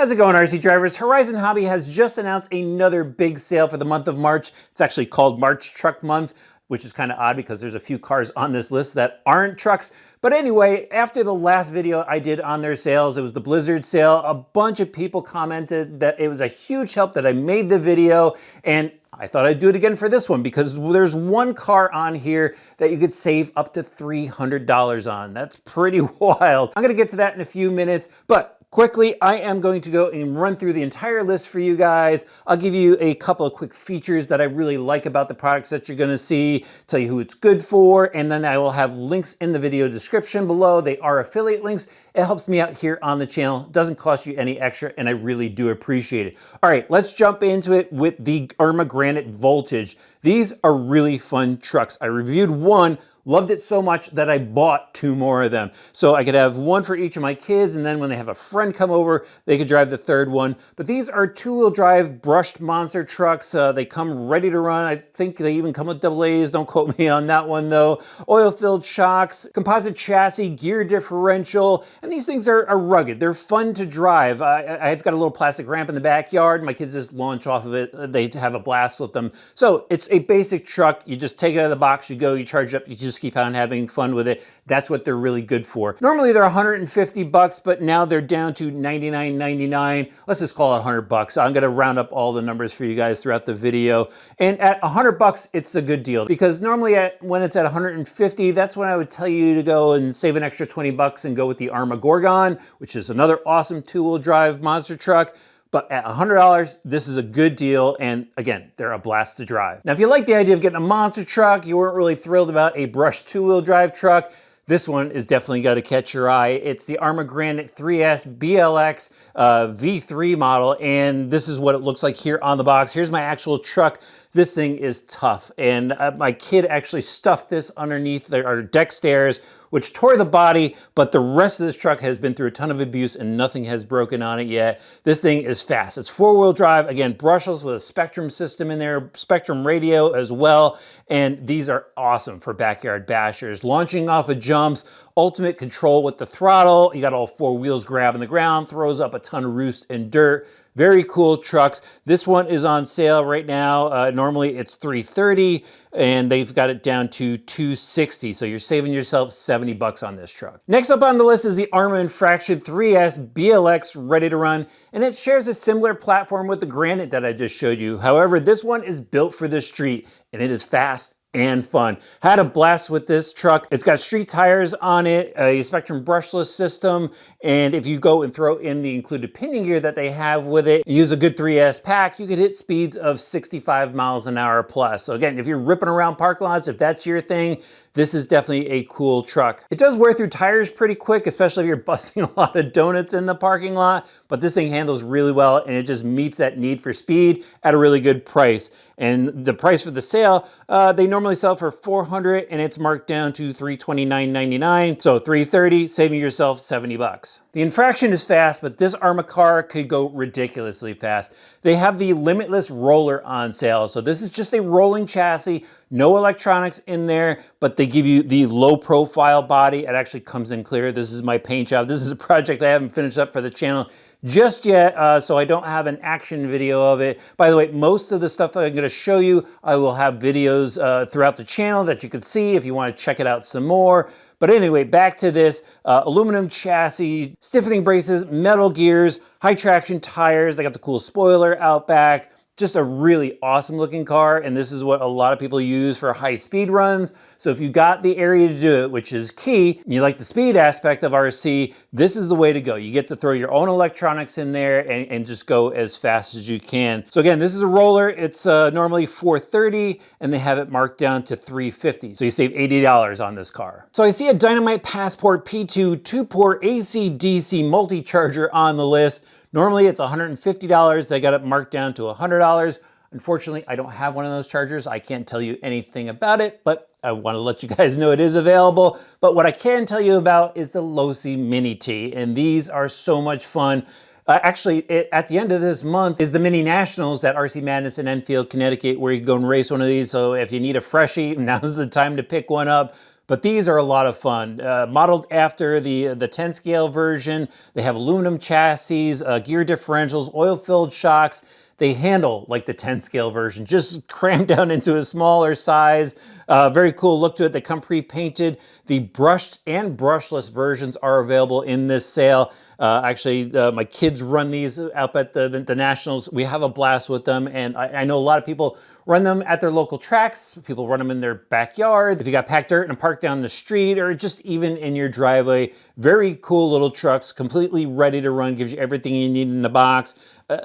How's it going, RC drivers? Horizon Hobby has just announced another big sale for the month of March. It's actually called March Truck Month, which is kind of odd because there's a few cars on this list that aren't trucks. But anyway, after the last video I did on their sales, it was the Blizzard sale, a bunch of people commented that it was a huge help that I made the video, and I thought I'd do it again for this one because there's one car on here that you could save up to $300 on. That's pretty wild. I'm gonna get to that in a few minutes, but quickly, I am going to go and run through the entire list for you guys. I'll give you a couple of quick features that I really like about the products that you're gonna see, tell you who it's good for, and then I will have links in the video description below. They are affiliate links. It helps me out here on the channel. It doesn't cost you any extra, and I really do appreciate it. All right, let's jump into it with the Arma Granite Voltage. These are really fun trucks. I reviewed one, loved it so much that I bought two more of them. So I could have one for each of my kids, and then when they have a friend come over, they could drive the third one. But these are two-wheel drive brushed monster trucks. They come ready to run. I think they even come with double A's. Don't quote me on that one though. Oil-filled shocks, composite chassis, gear differential, and these things are rugged. They're fun to drive. I've got a little plastic ramp in the backyard. My kids just launch off of it. They have a blast with them. So it's a basic truck. You just take it out of the box, you go, you charge up, you just keep on having fun with it. That's what they're really good for. Normally they're 150 bucks, but now they're down to $99.99. Let's just call it 100 bucks. I'm gonna round up all the numbers for you guys throughout the video. And at 100 bucks, it's a good deal because normally when it's at 150, that's when I would tell you to go and save an extra 20 bucks and go with the Arma Gorgon, which is another awesome two-wheel drive monster truck. But at $100, this is a good deal, and again, they're a blast to drive. Now, if you like the idea of getting a monster truck, you weren't really thrilled about a brushed two-wheel drive truck, this one is definitely got to catch your eye. It's the Armag Granate 3S BLX V3 model, and this is what it looks like here on the box. Here's my actual truck. This thing is tough, and my kid actually stuffed this underneath our deck stairs, which tore the body, but the rest of this truck has been through a ton of abuse and nothing has broken on it yet. This thing is fast. It's four-wheel drive, again, brushless with a Spectrum system in there, Spectrum radio as well, and these are awesome for backyard bashers. Launching off of jumps, ultimate control with the throttle, you got all four wheels grabbing the ground, throws up a ton of roost and dirt. Very cool trucks. This one is on sale right now. Normally it's $330 and they've got it down to $260. So you're saving yourself 70 bucks on this truck. Next up on the list is the Arma Infraction 3S BLX ready to run. And it shares a similar platform with the Granite that I just showed you. However, this one is built for the street and it is fast and fun. Had a blast with this truck. It's got street tires on it, a Spectrum brushless system, and if you go and throw in the included pinion gear that they have with it, use a good 3S pack, you could hit speeds of 65 miles an hour plus. So again, if you're ripping around parking lots, if that's your thing, this is definitely a cool truck. It does wear through tires pretty quick, especially if you're busting a lot of donuts in the parking lot, but this thing handles really well and it just meets that need for speed at a really good price. And the price for the sale, they normally sell for $400 and it's marked down to $329.99. So $330, saving yourself 70 bucks. The Infraction is fast, but this Arma car could go ridiculously fast. They have the Limitless roller on sale. So this is just a rolling chassis, no electronics in there, but they give you the low profile body. It actually comes in clear. This is my paint job. This is a project I haven't finished up for the channel just yet, so I don't have an action video of it. By the way, most of the stuff that I'm gonna show you, I will have videos throughout the channel that you could see if you wanna check it out some more. But anyway, back to this aluminum chassis, stiffening braces, metal gears, high traction tires. They got the cool spoiler out back. Just a really awesome looking car, and this is what a lot of people use for high speed runs. So if you got the area to do it, which is key, and you like the speed aspect of RC, this is the way to go. You get to throw your own electronics in there and just go as fast as you can. So again, this is a roller. It's normally $430 and they have it marked down to $350. So you save $80 on this car. So I see a Dynamite Passport P2 2-port AC/DC multi-charger on the list. Normally it's $150. They got it marked down to $100. Unfortunately, I don't have one of those chargers. I can't tell you anything about it, but I want to let you guys know it is available. But what I can tell you about is the Losi Mini TE, and these are so much fun. Actually, at the end of this month is the Mini Nationals at RC Madness in Enfield, Connecticut, where you can go and race one of these. So if you need a freshie, now's the time to pick one up. but these are a lot of fun. Modeled after the 10 scale version, they have aluminum chassis, gear differentials, oil-filled shocks. They handle like the 10 scale version, just crammed down into a smaller size. Very cool look to it. They come pre-painted. The brushed and brushless versions are available in this sale. Actually, my kids run these up at the Nationals. We have a blast with them, and I know a lot of people run them at their local tracks. People run them in their backyard. If you got packed dirt and parked down the street, or just even in your driveway, very cool little trucks, completely ready to run, gives you everything you need in the box.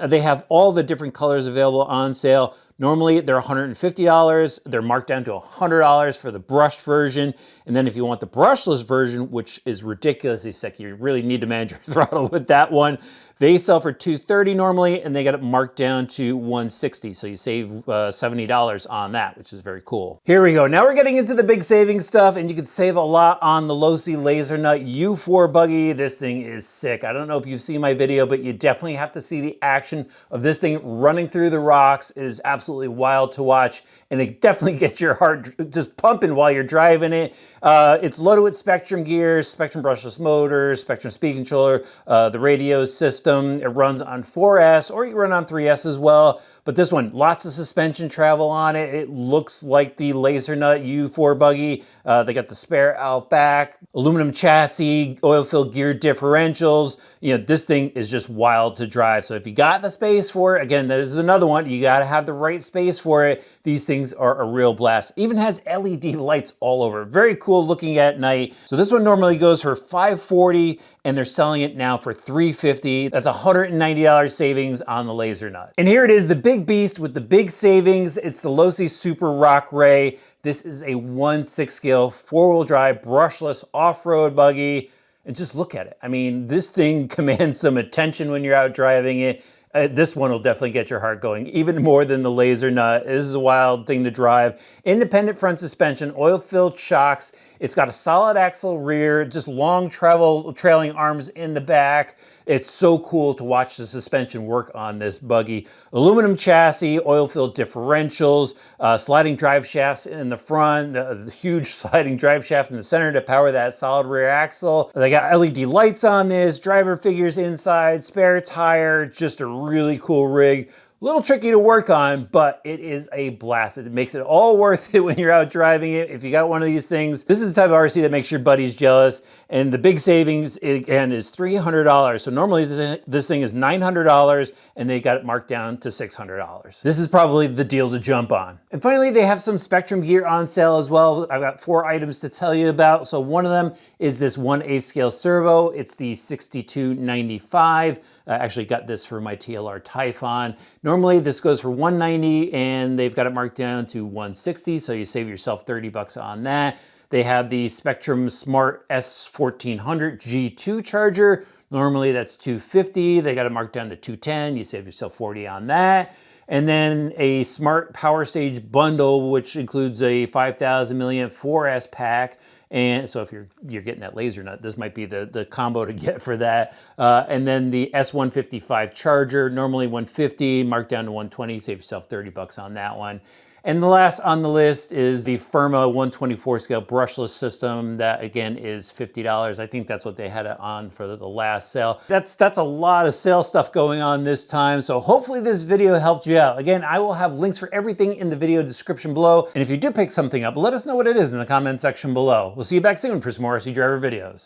They have all the different colors available on sale. Normally they're $150. They're marked down to $100 for the brushed version. And then if you want the brushless version, which is ridiculously sick, you really need to manage your throttle with that one, they sell for $230 normally, and they got it marked down to $160. So you save $70 on that, which is very cool. Here we go. Now we're getting into the big saving stuff, and you can save a lot on the Losi Laser Nut U4 Buggy. This thing is sick. I don't know if you've seen my video, but you definitely have to see the action of this thing running through the rocks. It is absolutely wild to watch, and it definitely gets your heart just pumping while you're driving it. It's loaded with Spectrum gears, Spectrum brushless motors, Spectrum speed controller, the radio system. It runs on 4S, or you can run on 3S as well. But this one, lots of suspension travel on it. It looks like the Laser Nut U4 Buggy. They got the spare out back, aluminum chassis, oil-filled gear differentials. You know, this thing is just wild to drive. So if you got the space for it, again, there's another one. You got to have the right space for it. These things are a real blast. Even has LED lights all over. Very cool looking at night. So this one normally goes for $540, and they're selling it now for $350. That's $190 savings on the Laser Nut. And here it is, the big beast with the big savings. It's the Losi Super Rock Ray. This is a 1/6 scale 4-wheel drive brushless off-road buggy. And just look at it. I mean, this thing commands some attention when you're out driving it. This one will definitely get your heart going, even more than the Laser Nut. This is a wild thing to drive. Independent front suspension, oil-filled shocks. It's got a solid axle rear, just long trailing arms in the back. It's so cool to watch the suspension work on this buggy. Aluminum chassis, oil-filled differentials, sliding drive shafts in the front, the huge sliding drive shaft in the center to power that solid rear axle. They got LED lights on this, driver figures inside, spare tire, just a really cool rig. A little tricky to work on, but it is a blast. It makes it all worth it when you're out driving it. If you got one of these things, this is the type of RC that makes your buddies jealous. And the big savings, again, is $300. So normally this thing is $900, and they got it marked down to $600. This is probably the deal to jump on. And finally, they have some Spectrum gear on sale as well. I've got 4 items to tell you about. So one of them is this 1/8 scale servo. It's the 6295. I actually got this for my TLR Typhon. Normally this goes for $190, and they've got it marked down to $160, so you save yourself $30 on that. They have the Spectrum Smart S1400 G2 charger. Normally that's $250. They got it marked down to $210. You save yourself $40 on that. And then a Smart Power Stage bundle, which includes a 5,000 milliamp 4S pack. And so if you're getting that Laser Nut, this might be the combo to get for that. And then the S155 charger, normally $150, marked down to $120, save yourself $30 on that one. And the last on the list is the Firma 1/24 scale brushless system. That again is $50. I think that's what they had it on for the last sale. That's a lot of sale stuff going on this time. So hopefully this video helped you out. Again, I will have links for everything in the video description below. And if you do pick something up, let us know what it is in the comment section below. We'll see you back soon for some more RC Driver videos.